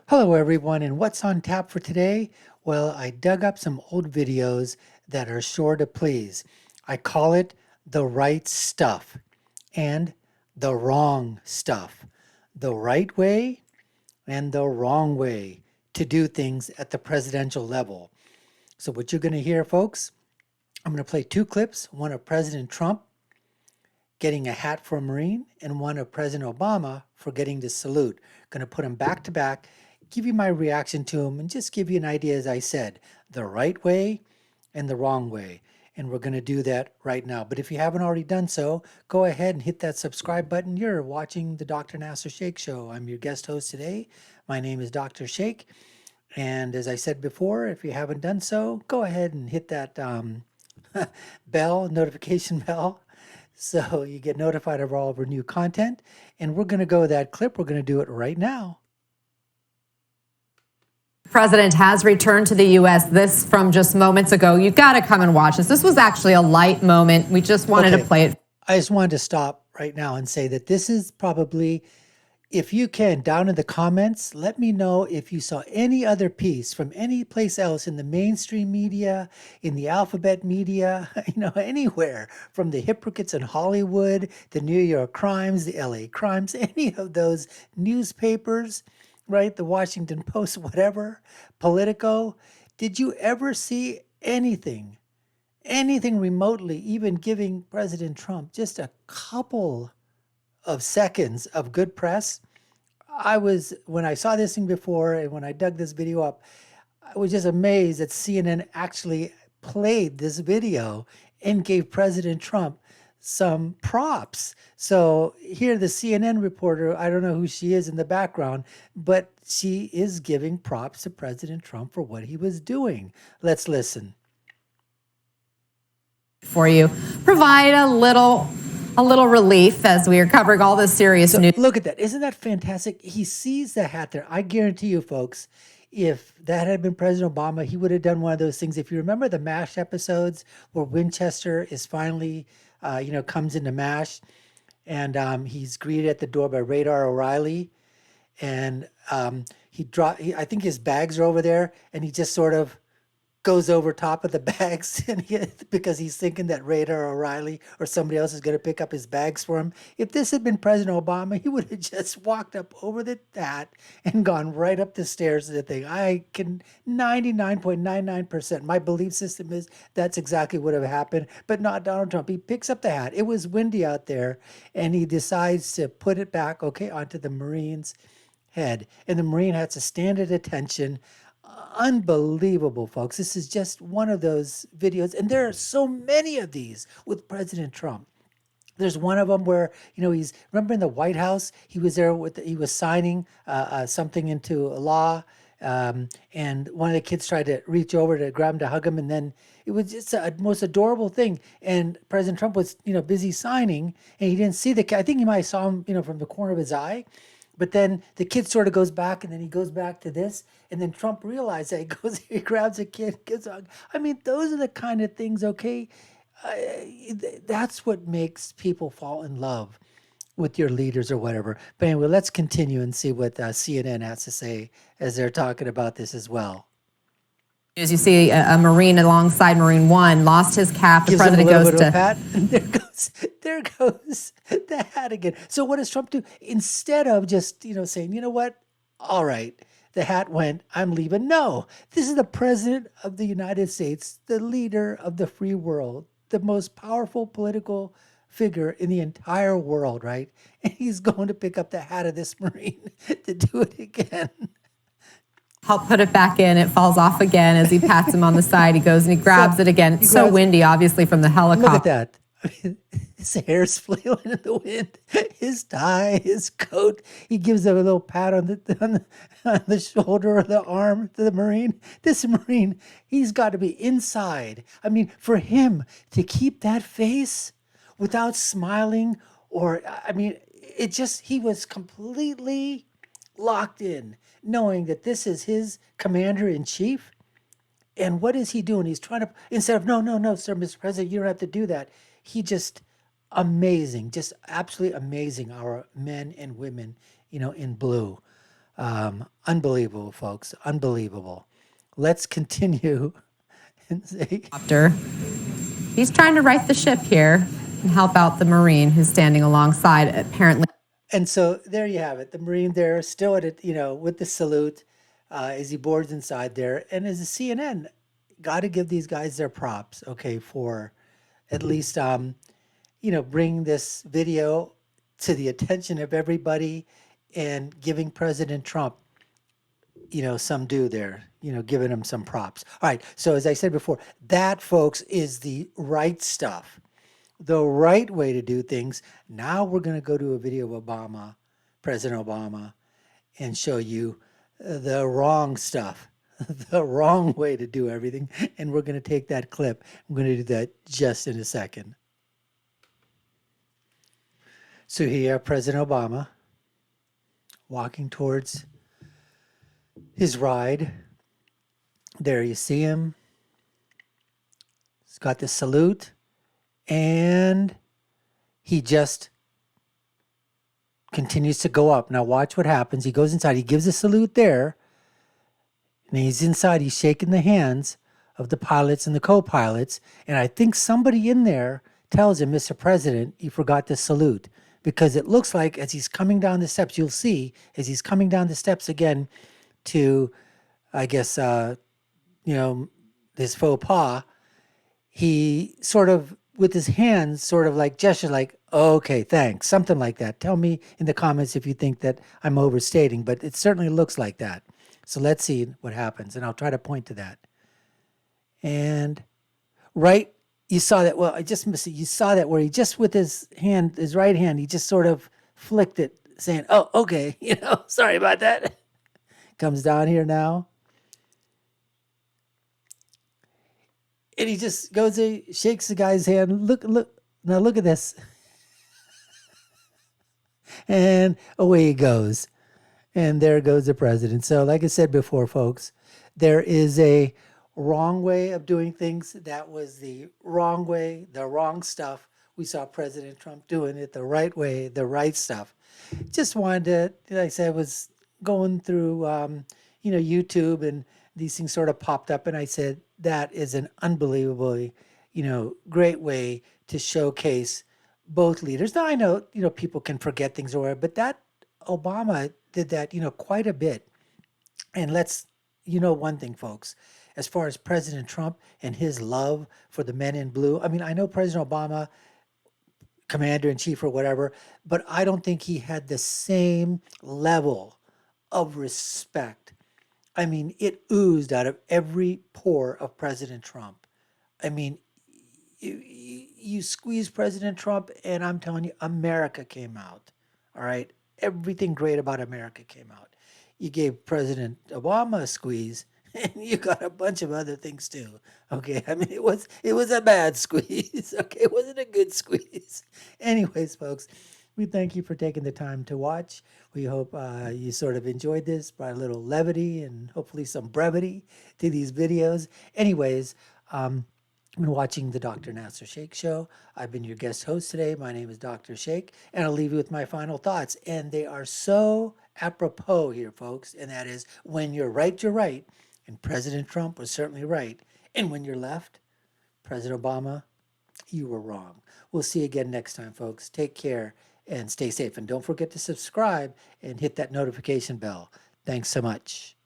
Hello, everyone, and what's on tap for today? Well, I dug up some old videos that are sure to please. I call it the right stuff and the wrong stuff. The right way and the wrong way to do things at the presidential level. So, what you're going to hear, folks, I'm going to play two clips, one of President Trump getting a hat for a Marine and one of President Obama for getting the salute. Going to put them back to back, give you my reaction to them, and just give you an idea, as I said, the right way and the wrong way. And we're going to do that right now. But if you haven't already done so, go ahead and hit that subscribe button. You're watching the Dr. Nasser Sheikh Show. I'm your guest host today. My name is Dr. Sheikh. And as I said before, if you haven't done so, go ahead and hit that notification bell, so you get notified of all of our new content. And we're going to go that clip. We're going to do it right now. The president has returned to the U.S. This from just moments ago. You've got to come and watch this. This was actually a light moment. We just wanted to play it. I just wanted to stop right now and say that this is probably, if you can, down in the comments, let me know if you saw any other piece from any place else in the mainstream media, in the alphabet media, anywhere, from the hypocrites in Hollywood, the New York Crimes, the LA Crimes, any of those newspapers, right? The Washington Post, whatever, Politico. Did you ever see anything remotely, even giving President Trump just a couple of seconds of good press? When I saw this thing before and when I dug this video up, I was just amazed that CNN actually played this video and gave President Trump some props. So here, the CNN reporter, I don't know who she is in the background, but she is giving props to President Trump for what he was doing. Let's listen. For you, provide a little relief as we are covering all this serious news. Look at that. Isn't that fantastic? He sees the hat there. I guarantee you, folks, if that had been President Obama, he would have done one of those things. If you remember the MASH episodes where Winchester is finally, comes into MASH, and he's greeted at the door by Radar O'Reilly, and I think his bags are over there, and he just sort of goes over top of the bags because he's thinking that Radar O'Reilly or somebody else is going to pick up his bags for him. If this had been President Obama, he would have just walked up over that and gone right up the stairs to the thing. I can 99.99%. My belief system is that's exactly what would have happened, but not Donald Trump. He picks up the hat. It was windy out there, and he decides to put it back, onto the Marine's head. And the Marine has to stand at attention. Unbelievable, folks. This is just one of those videos, and there are so many of these with President Trump. There's one of them where, remember in the White House, he was there he was signing something into a law, and one of the kids tried to reach over to grab him to hug him, and then it was just a most adorable thing. And President Trump was, busy signing, and he didn't see the kid. I think he might have saw him, from the corner of his eye. But then the kid sort of goes back, and then he goes back to this, and then Trump realized that he grabs a kid, gives a hug. I mean, those are the kind of things, that's what makes people fall in love with your leaders or whatever. But anyway, let's continue and see what CNN has to say as they're talking about this as well. As you see, a Marine alongside Marine One lost his cap. The president goes to pat. There goes the hat again. So what does Trump do? Instead of just, saying, you know what? All right, the hat went, I'm leaving. No, this is the president of the United States, the leader of the free world, the most powerful political figure in the entire world, right? And he's going to pick up the hat of this Marine to do it again. Help put it back in. It falls off again as he pats him on the side. He goes and he grabs it again. It's so windy, obviously, from the helicopter. Look at that. I mean, his hair's flailing in the wind. His tie, his coat. He gives him a little pat on the shoulder or the arm to the Marine. This Marine, he's got to be inside. I mean, for him to keep that face without smiling, he was completely locked in, knowing that this is his commander in chief. And what is he doing? He's trying to, instead of, no, sir, Mr. President, you don't have to do that. He just amazing, just absolutely amazing, our men and women, in blue. Unbelievable, folks. Unbelievable. Let's continue and say, After he's trying to right the ship here and help out the Marine who's standing alongside, apparently. and so there you have it. The Marine there, still at it, with the salute as he boards inside there. And as a CNN, got to give these guys their props, okay, for at least, bring this video to the attention of everybody and giving President Trump, some due there, giving him some props. All right. So as I said before, that, folks, is the right stuff, the right way to do things. Now we're going to go to a video of Obama, President Obama, and show you the wrong stuff, the wrong way to do everything. And we're going to take that clip. I'm going to do that just in a second. So here, President Obama walking towards his ride. There you see him. He's got the salute, and he just continues to go up. Now watch what happens. He goes inside. He gives a salute there, and he's inside. He's shaking the hands of the pilots and the co-pilots, and I think somebody in there tells him, Mr. President, you forgot to salute. Because it looks like as he's coming down the steps, you'll see as he's coming down the steps again to, I guess, this faux pas, he sort of, with his hands, sort of like gesture like, oh, okay, thanks, something like that. Tell me in the comments if you think that I'm overstating, but it certainly looks like that. So let's see what happens, and I'll try to point to that. And right, you saw that, well, I just missed it. You saw that where he just with his hand, his right hand, he just sort of flicked it, saying, oh, okay, sorry about that. Comes down here now. And he just goes, shakes the guy's hand. Look, now look at this. And away he goes. And there goes the president. So like I said before, folks, there is a wrong way of doing things. That was the wrong way, the wrong stuff. We saw President Trump doing it the right way, the right stuff. Just wanted to, like I said, was going through, YouTube, and these things sort of popped up, and I said, that is an unbelievably, great way to showcase both leaders. Now I know, people can forget things or whatever, but that Obama did that, quite a bit. And let's, one thing, folks, as far as President Trump and his love for the men in blue. I mean, I know President Obama, commander in chief or whatever, but I don't think he had the same level of respect. I mean, it oozed out of every pore of President Trump. I mean, you squeeze President Trump, and I'm telling you, America came out. All right. Everything great about America came out. You gave President Obama a squeeze, and you got a bunch of other things too. Okay. I mean, it was a bad squeeze. Okay. It wasn't a good squeeze. Anyways, folks, we thank you for taking the time to watch. We hope you sort of enjoyed this, brought a little levity and hopefully some brevity to these videos. Anyways, I've been watching the Dr. Nasser Sheikh Show. I've been your guest host today. My name is Dr. Sheikh, and I'll leave you with my final thoughts. And they are so apropos here, folks. And that is, when you're right, you're right. And President Trump was certainly right. And when you're left, President Obama, you were wrong. We'll see you again next time, folks. Take care and stay safe. And don't forget to subscribe and hit that notification bell. Thanks so much.